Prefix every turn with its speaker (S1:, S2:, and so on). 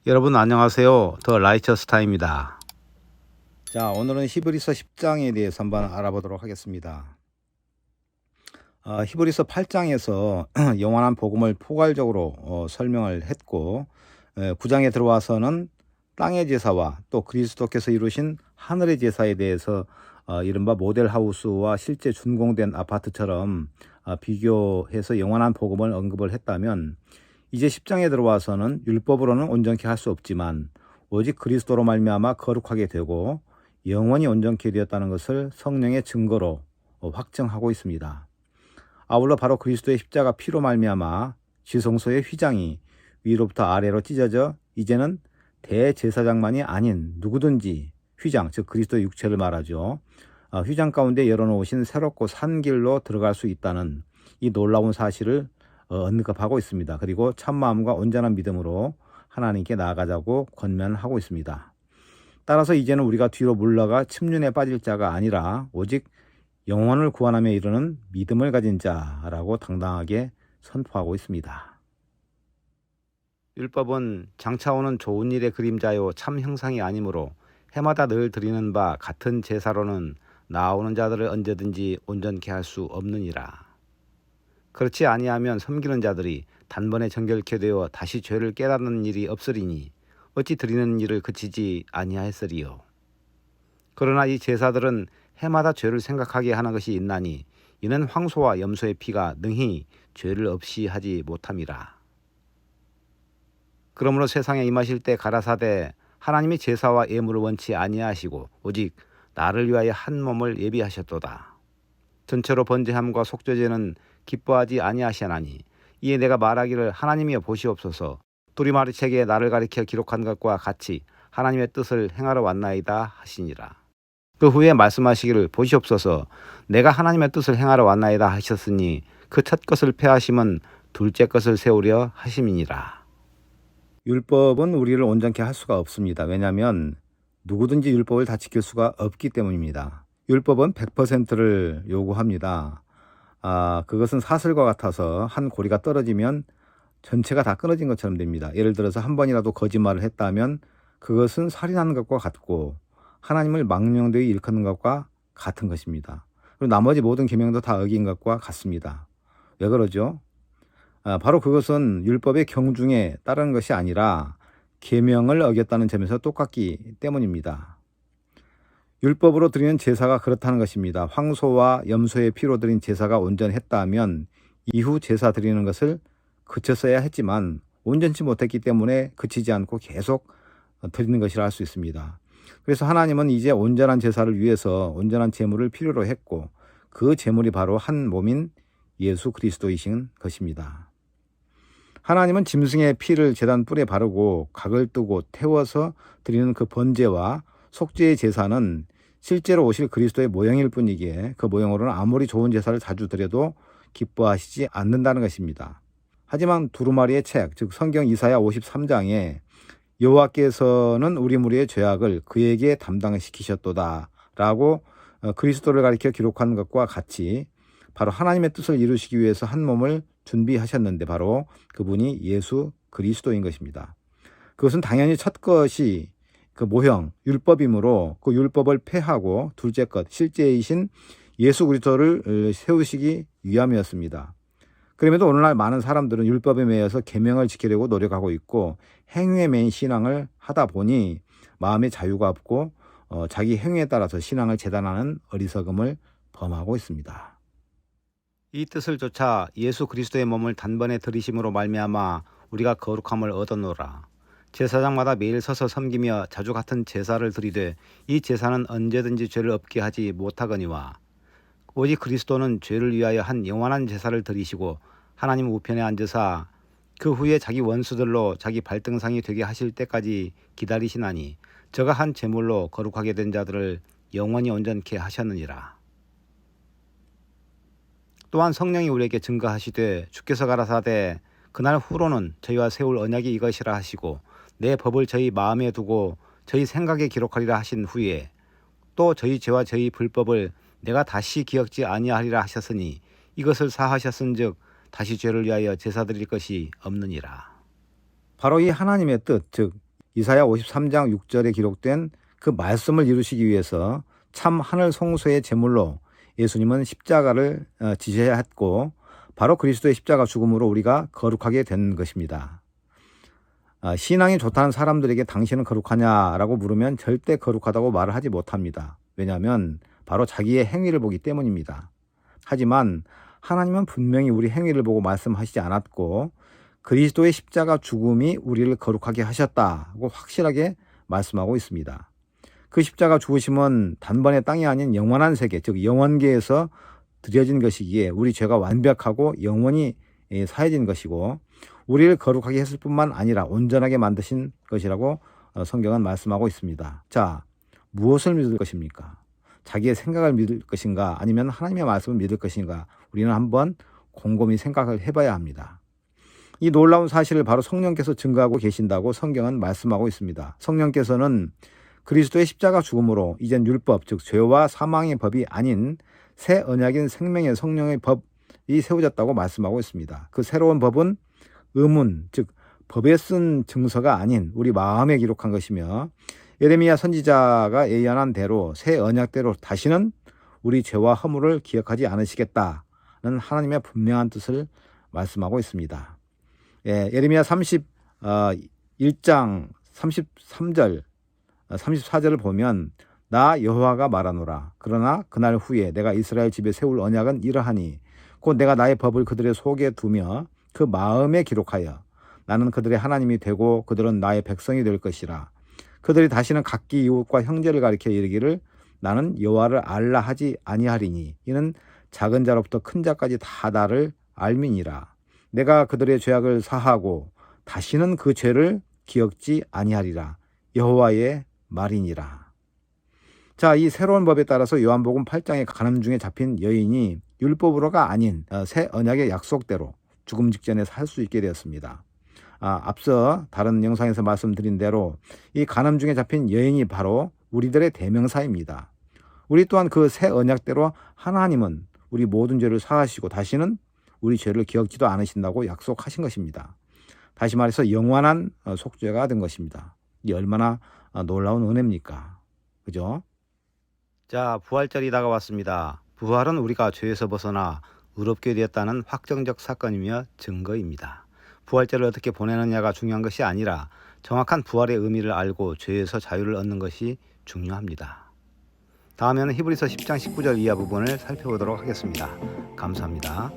S1: 여러분 안녕하세요. 더 라이처스타입니다. 자, 오늘은 히브리서 10장에 대해서 한번 알아보도록 하겠습니다. 히브리서 8장에서 영원한 복음을 포괄적으로 설명을 했고, 9장에 들어와서는 땅의 제사와 또 그리스도께서 이루신 하늘의 제사에 대해서 이른바 모델하우스와 실제 준공된 아파트처럼 비교해서 영원한 복음을 언급을 했다면, 이제 10장에 들어와서는 율법으로는 온전케 할 수 없지만 오직 그리스도로 말미암아 거룩하게 되고 영원히 온전케 되었다는 것을 성령의 증거로 확정하고 있습니다. 아울러 바로 그리스도의 십자가 피로 말미암아 지성소의 휘장이 위로부터 아래로 찢어져 이제는 대제사장만이 아닌 누구든지 휘장, 즉 그리스도의 육체를 말하죠. 휘장 가운데 열어놓으신 새롭고 산 길로 들어갈 수 있다는 이 놀라운 사실을 언급하고 있습니다. 그리고 참마음과 온전한 믿음으로 하나님께 나아가자고 권면하고 있습니다. 따라서 이제는 우리가 뒤로 물러가 침륜에 빠질 자가 아니라 오직 영혼을 구원하며 이르는 믿음을 가진 자라고 당당하게 선포하고 있습니다. 율법은 장차오는 좋은 일의 그림자요 참 형상이 아니므로 해마다 늘 드리는 바 같은 제사로는 나오는 자들을 언제든지 온전케 할 수 없느니라. 그렇지 아니하면 섬기는 자들이 단번에 정결케 되어 다시 죄를 깨닫는 일이 없으리니 어찌 드리는 일을 그치지 아니하였으리요. 그러나 이 제사들은 해마다 죄를 생각하게 하는 것이 있나니 이는 황소와 염소의 피가 능히 죄를 없이 하지 못함이라. 그러므로 세상에 임하실 때 가라사대 하나님이 제사와 예물을 원치 아니하시고 오직 나를 위하여 한 몸을 예비하셨도다. 전체로 번제함과 속죄제는 기뻐하지 아니하시나니 이에 내가 말하기를 하나님이여 보시옵소서 두리마리 책에 나를 가리켜 기록한 것과 같이 하나님의 뜻을 행하러 왔나이다 하시니라. 그 후에 말씀하시기를 보시옵소서 내가 하나님의 뜻을 행하러 왔나이다 하셨으니 그 첫 것을 폐하심은 둘째 것을 세우려 하심이니라. 율법은 우리를 온전케 할 수가 없습니다. 왜냐하면 누구든지 율법을 다 지킬 수가 없기 때문입니다. 율법은 100%를 요구합니다. 그것은 사슬과 같아서 한 고리가 떨어지면 전체가 다 끊어진 것처럼 됩니다. 예를 들어서 한 번이라도 거짓말을 했다면 그것은 살인하는 것과 같고 하나님을 망령되이 일컫는 것과 같은 것입니다. 그리고 나머지 모든 계명도 다 어긴 것과 같습니다. 왜 그러죠? 바로 그것은 율법의 경중에 따르는 것이 아니라 계명을 어겼다는 점에서 똑같기 때문입니다. 율법으로 드리는 제사가 그렇다는 것입니다. 황소와 염소의 피로 드린 제사가 온전했다면 이후 제사 드리는 것을 그쳤어야 했지만 온전치 못했기 때문에 그치지 않고 계속 드리는 것이라 할 수 있습니다. 그래서 하나님은 이제 온전한 제사를 위해서 온전한 제물을 필요로 했고 그 제물이 바로 한 몸인 예수 그리스도이신 것입니다. 하나님은 짐승의 피를 제단 뿔에 바르고 각을 뜨고 태워서 드리는 그 번제와 속죄의 제사는 실제로 오실 그리스도의 모형일 뿐이기에 그 모형으로는 아무리 좋은 제사를 자주 드려도 기뻐하시지 않는다는 것입니다. 하지만 두루마리의 책, 즉 성경 이사야 53장에 여호와께서는 우리 무리의 죄악을 그에게 담당시키셨도다 라고 그리스도를 가리켜 기록한 것과 같이 바로 하나님의 뜻을 이루시기 위해서 한 몸을 준비하셨는데 바로 그분이 예수 그리스도인 것입니다. 그것은 당연히 첫 것이 그 모형, 율법이므로 그 율법을 폐하고 둘째 것, 실제이신 예수 그리스도를 세우시기 위함이었습니다. 그럼에도 오늘날 많은 사람들은 율법에 매여서 계명을 지키려고 노력하고 있고 행위에 매인 신앙을 하다 보니 마음의 자유가 없고 자기 행위에 따라서 신앙을 재단하는 어리석음을 범하고 있습니다. 이 뜻을 좇아 예수 그리스도의 몸을 단번에 들이심으로 말미암아 우리가 거룩함을 얻었노라. 제사장마다 매일 서서 섬기며 자주 같은 제사를 드리되 이 제사는 언제든지 죄를 없게 하지 못하거니와 오직 그리스도는 죄를 위하여 한 영원한 제사를 드리시고 하나님 우편에 앉으사 그 후에 자기 원수들로 자기 발등상이 되게 하실 때까지 기다리시나니 저가 한 제물로 거룩하게 된 자들을 영원히 온전케 하셨느니라. 또한 성령이 우리에게 증거하시되 주께서 가라사대 그날 후로는 저희와 세울 언약이 이것이라 하시고 내 법을 저희 마음에 두고 저희 생각에 기록하리라 하신 후에 또 저희 죄와 저희 불법을 내가 다시 기억지 아니하리라 하셨으니 이것을 사하셨은즉 다시 죄를 위하여 제사 드릴 것이 없느니라. 바로 이 하나님의 뜻, 즉 이사야 53장 6절에 기록된 그 말씀을 이루시기 위해서 참 하늘 성소의 제물로 예수님은 십자가를 지셔야 했고 바로 그리스도의 십자가 죽음으로 우리가 거룩하게 된 것입니다. 신앙이 좋다는 사람들에게 당신은 거룩하냐라고 물으면 절대 거룩하다고 말을 하지 못합니다. 왜냐하면 바로 자기의 행위를 보기 때문입니다. 하지만 하나님은 분명히 우리 행위를 보고 말씀하시지 않았고 그리스도의 십자가 죽음이 우리를 거룩하게 하셨다고 확실하게 말씀하고 있습니다. 그 십자가 죽으심은 단번에 땅이 아닌 영원한 세계, 즉 영원계에서 드려진 것이기에 우리 죄가 완벽하고 영원히 사해진 것이고 우리를 거룩하게 했을 뿐만 아니라 온전하게 만드신 것이라고 성경은 말씀하고 있습니다. 자, 무엇을 믿을 것입니까? 자기의 생각을 믿을 것인가 아니면 하나님의 말씀을 믿을 것인가 우리는 한번 곰곰이 생각을 해봐야 합니다. 이 놀라운 사실을 바로 성령께서 증거하고 계신다고 성경은 말씀하고 있습니다. 성령께서는 그리스도의 십자가 죽음으로 이젠 율법, 즉 죄와 사망의 법이 아닌 새 언약인 생명의 성령의 법이 세워졌다고 말씀하고 있습니다. 그 새로운 법은 의문, 즉 법에 쓴 증서가 아닌 우리 마음에 기록한 것이며 예레미야 선지자가 예언한 대로 새 언약대로 다시는 우리 죄와 허물을 기억하지 않으시겠다는 하나님의 분명한 뜻을 말씀하고 있습니다. 예레미야 31장 33절 34절을 보면 나 여호와가 말하노라. 그러나 그날 후에 내가 이스라엘 집에 세울 언약은 이러하니 곧 내가 나의 법을 그들의 속에 두며 그 마음에 기록하여 나는 그들의 하나님이 되고 그들은 나의 백성이 될 것이라. 그들이 다시는 각기 이웃과 형제를 가리켜 이르기를 나는 여호와를 알라 하지 아니하리니 이는 작은 자로부터 큰 자까지 다 나를 알미니라. 내가 그들의 죄악을 사하고 다시는 그 죄를 기억지 아니하리라. 여호와의 말이니라. 자, 이 새로운 법에 따라서 요한복음 8장의 간음 중에 잡힌 여인이 율법으로가 아닌 새 언약의 약속대로 죽음 직전에 살 수 있게 되었습니다. 앞서 다른 영상에서 말씀드린 대로 이 간음 중에 잡힌 여인이 바로 우리들의 대명사입니다. 우리 또한 그 새 언약대로 하나님은 우리 모든 죄를 사하시고 다시는 우리 죄를 기억지도 않으신다고 약속하신 것입니다. 다시 말해서 영원한 속죄가 된 것입니다. 이 얼마나 놀라운 은혜입니까? 그죠? 자, 부활절이 다가왔습니다. 부활은 우리가 죄에서 벗어나 의롭게 되었다는 확정적 사건이며 증거입니다. 부활절을 어떻게 보내느냐가 중요한 것이 아니라 정확한 부활의 의미를 알고 죄에서 자유를 얻는 것이 중요합니다. 다음에는 히브리서 10장 19절 이하 부분을 살펴보도록 하겠습니다. 감사합니다.